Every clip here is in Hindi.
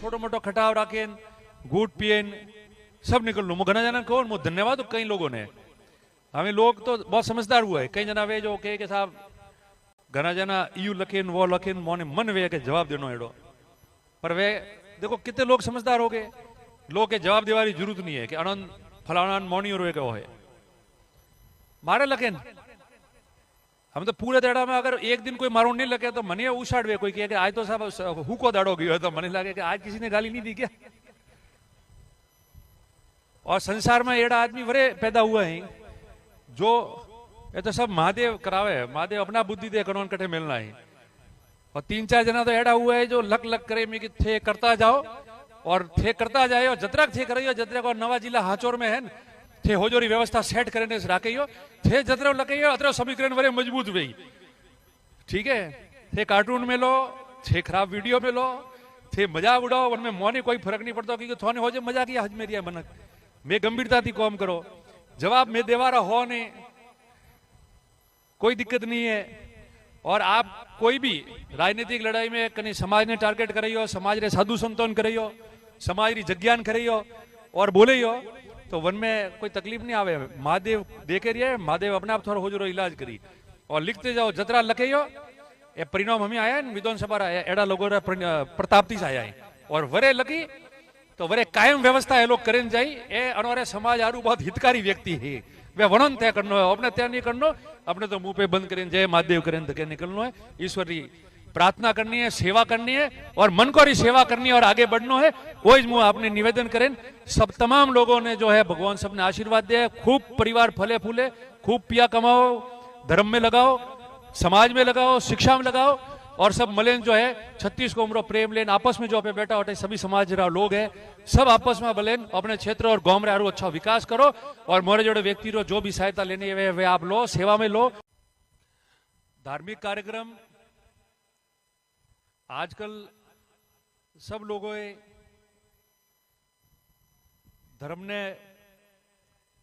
छोटो मोटो खटाव राखे घूट पिए सब निकल लू। घना जना कहो मु धन्यवाद कई लोगों ने। हमें लोग तो बहुत समझदार हुआ है। कई जना वे जो के साहब घना जना यू लखीन वो लखीन मोने मन वे के जवाब देनो एडो। पर वे देखो कितने लोग समझदार हो गए। लोग के जवाब देवानी जरूरत नहीं है कि आनंद फलाना मोनी और वे के वो है मारे लखेन। हम तो पूरे दाड़ा में अगर एक दिन कोई मारो नहीं लगे तो मने उछाड़वे कोई कहे कि आज तो साहब हुको दाड़ो गयो है तो मने लगे कि आज किसी ने गाली नहीं दी क्या। और संसार में एड़ा आदमी वरे पैदा हुआ है जो ये तो सब महादेव करावे। महादेव अपना बुद्धि दे कनौन कटे मिलना है। और 3-4 जना तो एड़ा हुआ है जो लक लक करे में कि थे करता जाओ और थे करता जाए और जतरक थे करियो जतरक और नवा जिला हाचोर में है थे होजोरी व्यवस्था सेट करने राखियो थे जतरो लकइयो अतरो समीकरण वरे मजबूत वही। ठीक है थे कार्टून में लो थे खराब वीडियो में लो थे मजाक उड़ाओ उनमें मोने कोई फर्क नहीं पड़ता क्योंकि थोने हो जाए मजाक या हज मेरी मनक मैं गंभीरता थी कॉम करो जवाब में देवारा हो ने कोई दिक्कत नहीं है। और आप कोई भी राजनीतिक लड़ाई में कहीं समाज ने टारगेट करियो समाज रे साधु संतोन करियो समाज री जज्ञान करियो और बोलियो तो वन में कोई तकलीफ नहीं आवे। महादेव देखे रहिए महादेव अपने आप थोड़ा हो जो इलाज करी और लिखते जाओ जतरा लखेयो ये परिणाम हमें आया है विधानसभा एड़ा लोगों प्रतापती से आया है और वरे लगी तो वरे कायम व्यवस्था ये लोग करें जाई ए अनोरे समाज आरू बहुत हितकारी व्यक्ति है वे वर्णन तय करनो है अपने तय नहीं करनो अपने तो मुंह पे बंद करें जय महादेव करें धके निकलनो है। ईश्वरी प्रार्थना करनी है सेवा करनी है और मन को सेवा करनी है और आगे बढ़ना है। वही मुंह आपने निवेदन करें सब तमाम लोगों ने जो है भगवान सबने आशीर्वाद दिया खूब परिवार फले फूले खूब पिया कमाओ धर्म में लगाओ समाज में लगाओ शिक्षा में लगाओ और सब मलेन जो है 36 को उम्र प्रेम लेन आपस में जो पे बैठा होते सभी समाज रा लोग है सब आपस में बलेन अपने क्षेत्र और गांव में अच्छा विकास करो और मोरे जोड़े व्यक्ति रो जो भी सहायता लेनी है वे आप लो सेवा में लो। धार्मिक कार्यक्रम आजकल सब लोगों धर्म ने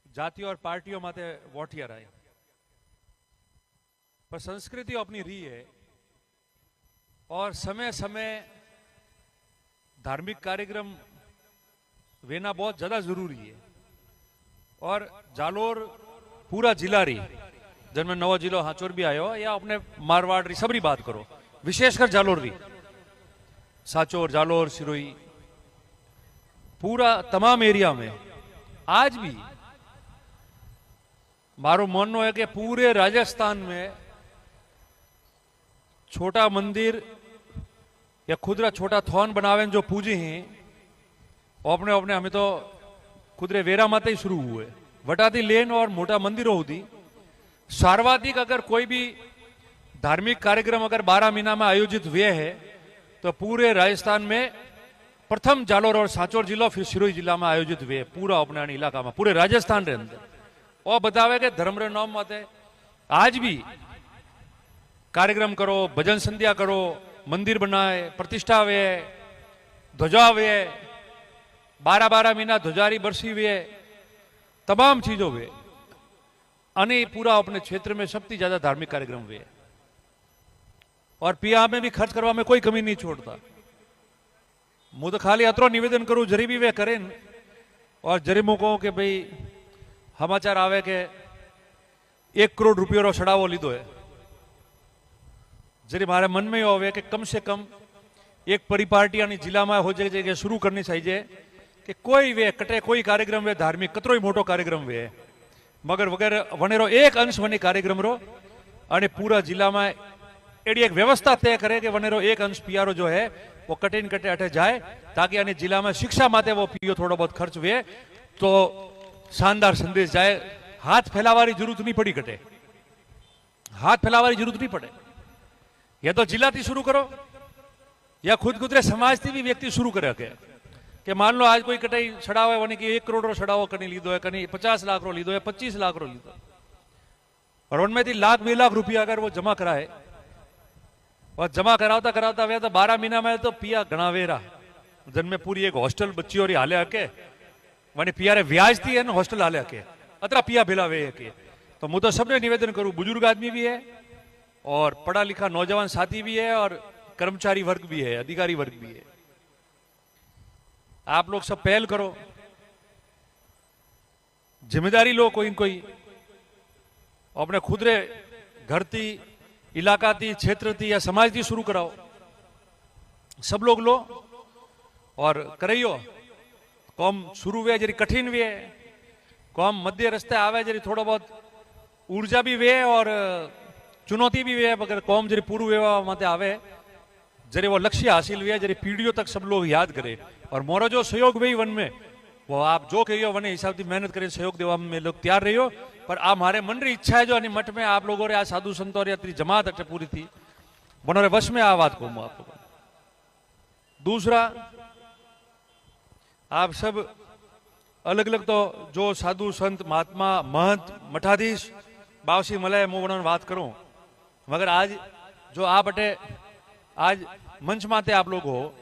जाति और पार्टियों माते वोटिया रहे पर संस्कृति अपनी री है और समय समय धार्मिक कार्यक्रम वेना बहुत ज्यादा जरूरी है। और जालोर पूरा जिला रही जिनमें नवा जिलो हाचोर भी आयो या अपने मारवाड़ री सबरी बात करो विशेषकर जालोर री साचोर जालोर सिरोही पूरा तमाम एरिया में आज भी मारो मानना है कि पूरे राजस्थान में छोटा मंदिर या खुदरा छोटा थॉन बनावे जो पूजे हैं अपने अपने हमें तो खुदरे वेरा माते ही शुरू हुए वटाती लेन और मोटा मंदिरों होती सार्वधिक अगर कोई भी धार्मिक कार्यक्रम अगर 12 महीना में आयोजित हुए है तो पूरे राजस्थान में प्रथम जालोर और साचोर जिला फिर सिरोही जिला में आयोजित हुए पूरा अपने इलाका में पूरे राजस्थान के अंदर और बतावे के धर्म रे नाम माते आज भी कार्यक्रम करो भजन संध्या करो मंदिर बनाए प्रतिष्ठा वे ध्वजा वे 12-12 महीना ध्वजारी बरसी वे तमाम चीजों वे अने पूरा अपने क्षेत्र में सबसे ज्यादा धार्मिक कार्यक्रम हुए और पिया में भी खर्च करवा में कोई कमी नहीं छोड़ता। मुझे तो खाली अतरो निवेदन करूं जरी भी वे करें और जरी मु कहूं कि भाई समाचार आवे के 1 करोड़ रुपये रो छड़ावो लीधो है जरी मारे मन में होवे कि कम से कम एक परिपाटी यानी जिला में हो जाए शुरू करनी चाहिए कि कोई वे कटे कोई कार्यक्रम वे धार्मिक कतरो ही मोटो कार्यक्रम वे मगर वगैरह वनेरो एक अंश वने कार्यक्रम रो अने पूरा जिला में एडी एक व्यवस्था तय करे कि वनेरो एक अंश पियारो जो है वो कटे न कटे अटे जाए ताकि आने जिला में शिक्षा माते वो पियो थोड़ा बहुत खर्च वे तो शानदार संदेश जाए। हाथ फैलावारी जरूरत नहीं पड़ी कटे हाथ फैलावारी जरूरत नहीं पड़े या तो जिला थी शुरू करो या खुद रे समाज थी भी व्यक्ति शुरू करे कि मान लो आज कोई कटाई छड़ाव है वने की 1 करोड़ रो छड़ावो कनी लीधो है कनी 50 लाख रो लीधो है 25 लाख रो लीधो और उनमें थी 1-2 लाख रुपया अगर वो जमा कराए और जमा करावता करावता वे तो 12 महीना में तो पिया घना वेरा जिनमें पूरी एक हॉस्टल बच्ची और हाले हके वने पिया रे ब्याज थी है ना हॉस्टल हाले हके अतरा पिया भेला वे के तो मुझे तो सबने निवेदन करूं बुजुर्ग आदमी भी है और पढ़ा लिखा नौजवान साथी भी है और कर्मचारी वर्ग भी है अधिकारी वर्ग भी है आप लोग सब पहल करो, जिम्मेदारी लो कोई न कोई, अपने खुद रे घर थी, इलाका थी, क्षेत्र थी या समाज थी शुरू कराओ। सब लोग लो और करियो। कौम शुरू वे जरी कठिन वे, कौम मध्य रस्ते आवे जरी थोड़ा बहुत ऊर्जा भी वे और चुनौती भी वे, मगर कौम जरी पूर्व वे मत आवे जरी वो लक्ष्य हासिल हुआ, जरी पीढ़ियों तक सब लोग याद करे। और मोरा जो सहयोग वे वन में, वो आप जो कहियो वन हिसाब से मेहनत करें, सहयोग देवा में लोग तैयार रहियो। पर आ हमारे मन री इच्छा है जो अनि मठ में आप लोगों रे आ साधु संतों रे अतरी जमात अटे पूरी थी, बनोरे वश में आ बात को आप लोगों। दूसरा, आप सब अलग अलग तो जो साधु संत महात्मा महंत मठाधीश बावसी मलय मुंह बात करूं, मगर आज जो आप अटे आज मंच माते आप लोग हो,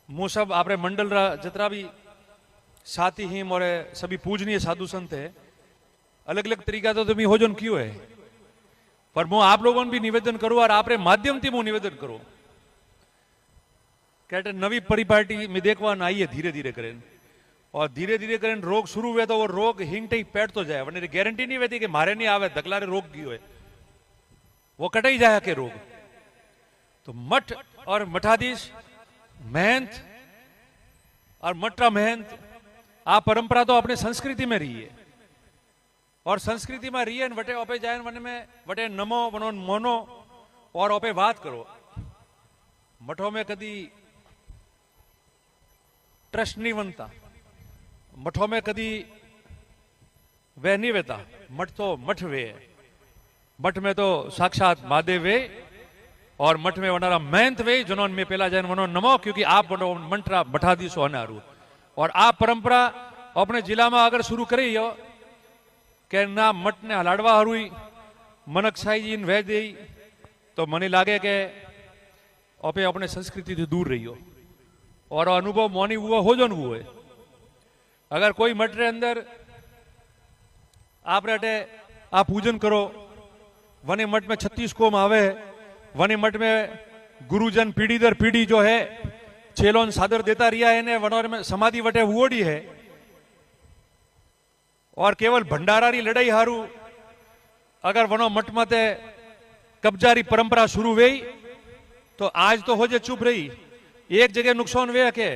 मु सब आपरे मंडल जितना भी साथी ही मोरे सभी पूजनीय साधु संत है, अलग अलग तरीका तो तुम्हें हो जो क्यों है, पर मैं आप लोगों भी निवेदन करूं और आपरे माध्यम थी मैं निवेदन करूं कहते नवी परिपाटी में देखवा आई है धीरे धीरे करें, और धीरे धीरे करें रोग शुरू हुए तो वो रोग हिंगटे ही पेट तो जाए, वरना गारंटी नहीं होती कि मारे नहीं आवे दगलारे रोग की हुए, वो कट ही जाए के रोग। तो मठ और मठाधीश महंत और मठरा महंत आ परंपरा तो अपने संस्कृति में रही है, और संस्कृति में रही है वटे ओपे जाए वन में वटे नमो वनो मोनो और ओपे बात करो। मठों में कदी ट्रस्ट नहीं बनता, मठों में कदी वह नहीं वेता, मठ तो मठ वे है, मठ में तो साक्षात महादेव वे, और मठ में वनारा महंत वे जिन्होंने में पहला जैन वनो नमो, क्योंकि आप वनो मंत्रा मठाधीशो अनारू। और आप परंपरा अपने जिला में अगर शुरू करी हो कि ना मठ ने हलाड़वा हरुई मनकसाई जी वह दे, तो मने लागे के अपने अपने संस्कृति से दूर रही हो, और अनुभव मोनी हुआ हो जो हुए। अगर कोई मठ रे अंदर आप रटे आप पूजन करो, वने मठ में 36 कोम आवे, वने मठ में गुरुजन पीढ़ी दर पीढ़ी जो है चेलोन सादर देता रिया है ने वनोर में समाधि वटे हुओड़ी है, और केवल भंडारारी लड़ाई हारू अगर वनो मठ मते कब्जारी परंपरा शुरू हुई तो आज तो हो जे चुप रही, एक जगह नुकसान वे के,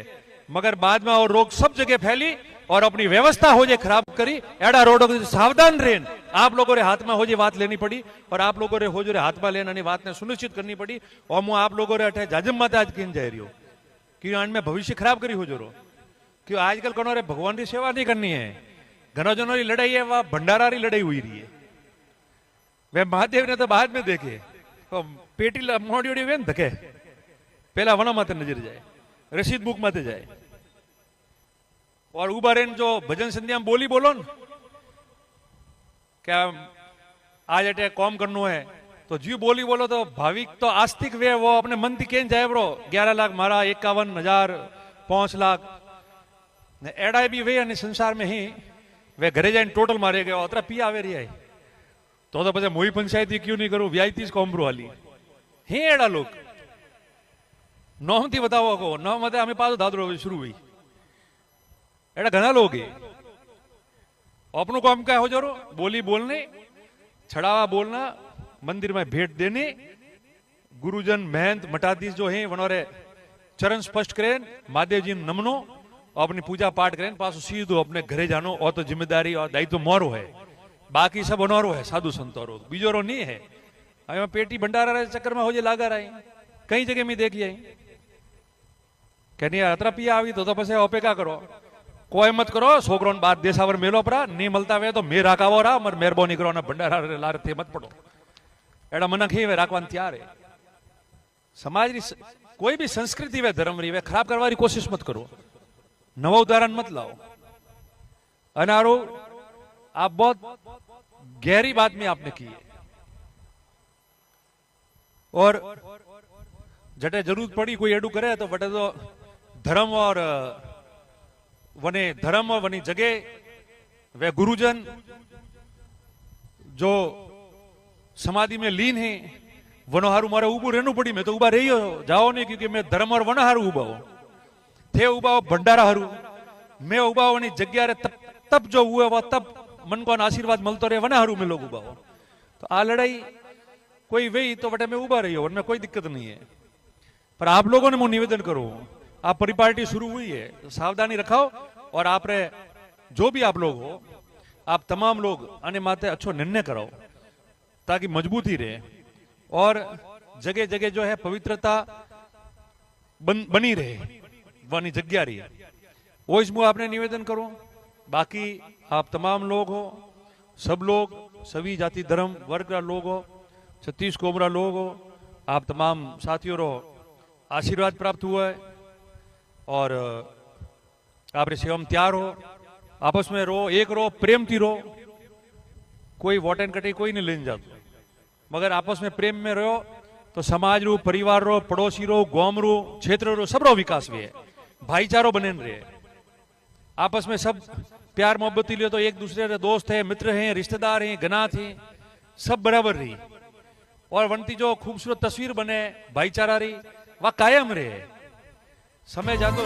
मगर बाद में और रोग सब जगह फैली और अपनी व्यवस्था हो जे खराब करी। एड़ा रोडों से सावधान रहें, आप लोगों रे हाथ में हो जे बात लेनी पड़ी, और आप लोगों रे हो जो रे हाथ में लेना बात ने सुनिश्चित करनी पड़ी। और मैं आप लोगों रे अठे जाजम माते आज कहीं जा रही हो कि आज में भविष्य खराब करी हो जो रो, क्यों आजकल कोनो रे भगवान की सेवा नहीं करनी है, घनों जनों की लड़ाई है, वह भंडारारी लड़ाई हुई रही है। वे महादेव ने तो बाद में देखे तो पेटी मोड़ी ओड़ी वे धके पहला वना माते नजर जाए, रसीद बुक माते जाए, और उबारेन जो भजन संध्या में बोली बोलो न क्या आज अटे कॉम करनो है, तो जी बोली बोलो तो भाविक तो आस्तिक वे वो अपने मन थी केन जाए ब्रो 11 लाख मारा 51,000 5 लाख ने एड़ा भी वे अनि संसार में ही वे घरे जाए टोटल मारे गए अतरा पी आवे रही है, तो पचे मोई पंचायत क्यों नहीं करूं व्यायती कॉम्ब्रो वाली हे एड़ा लोग नौ थी बताओ को नौ मत हमें पास दादरो शुरू हुई एड़ा घना लोग अपनों काम क्या हो जरो बोली बोलने छड़ावा बोलना मंदिर में भेंट देने गुरुजन महंत मठाधीश जो है वनोरे चरण स्पष्ट करें महादेव जी नमनो अपनी पूजा पाठ करें पास सीधो अपने घरे जानो और तो जिम्मेदारी और दायित्व मोरो है बाकी सब अनोरो है साधु संतोरो बीजोरो नहीं है। अभी पेटी भंडारा चक्कर में हो जे लागा रही कई जगह में देखी आई कहनी अतरा पिया आई तो पसे अपेक्षा करो कोई मत करो छोकरो बात देशावर मेलो परा नहीं मलता वे तो मे राखावो रा मर मेहरबानी करो ना भंडारा लार थे मत पड़ो एड़ा मन ही वे राखवान तैयार है। समाज री कोई भी संस्कृति वे धर्म री वे खराब करवारी कोशिश मत करो, नवा उदाहरण मत लाओ। अनारो आप बहुत गहरी बात में आपने की है, और जटे जरूरत पड़ी कोई एडू करे तो बटे तो धर्म और वनी जगह वे गुरुजन जो समाधि में लीन है वनोहारू मारे उबू रहनु पड़ी, मैं तो उबा रही हो जाओ नहीं क्योंकि मैं धर्म और वनहारू उबा हूं। थे उबा हो भंडारा हरू मैं उबा होनी जग्या रे तब जो हुए वो तब मन को आशीर्वाद मिलतो रहे वना हरू में लोग उबा हो। तो आ लड़ाई कोई वही तो बटे में उबा रही हो उनमें कोई दिक्कत नहीं है। पर आप लोगों ने मैं निवेदन करूं, आप परिपाटी शुरू हुई है तो सावधानी रखाओ और आप रे जो भी आप लोग हो आप तमाम लोग आने माते अच्छो निर्णय करो ताकि मजबूती रहे और जगह जगह जो है पवित्रता बनी रहे वानी जग्या रही। वो इसमें आपने निवेदन करो। बाकी आप तमाम लोग हो, सब लोग सभी जाति धर्म वर्ग का लोग हो, 36 कोमरा लोग हो, आप तमाम साथियों रो आशीर्वाद प्राप्त हुआ है और आप रे सेवा में तैयार हो। आपस में रो, एक रो, प्रेम थी रो। कोई वोट एंड कटी कोई नहीं लेने जातो, मगर आपस में प्रेम में रहो तो समाज रो, परिवार रो, पड़ोसी रो, गांव रो, क्षेत्र रो, सब रो विकास भी है, भाईचारो बने रहे। आपस में सब प्यार मोहब्बत लियो तो एक दूसरे के दोस्त है, मित्र हैं, रिश्तेदार हैं, गनात हैं, सब बराबर रही और वनती जो खूबसूरत तस्वीर बने भाईचारा रही वह कायम रहे। समय जातो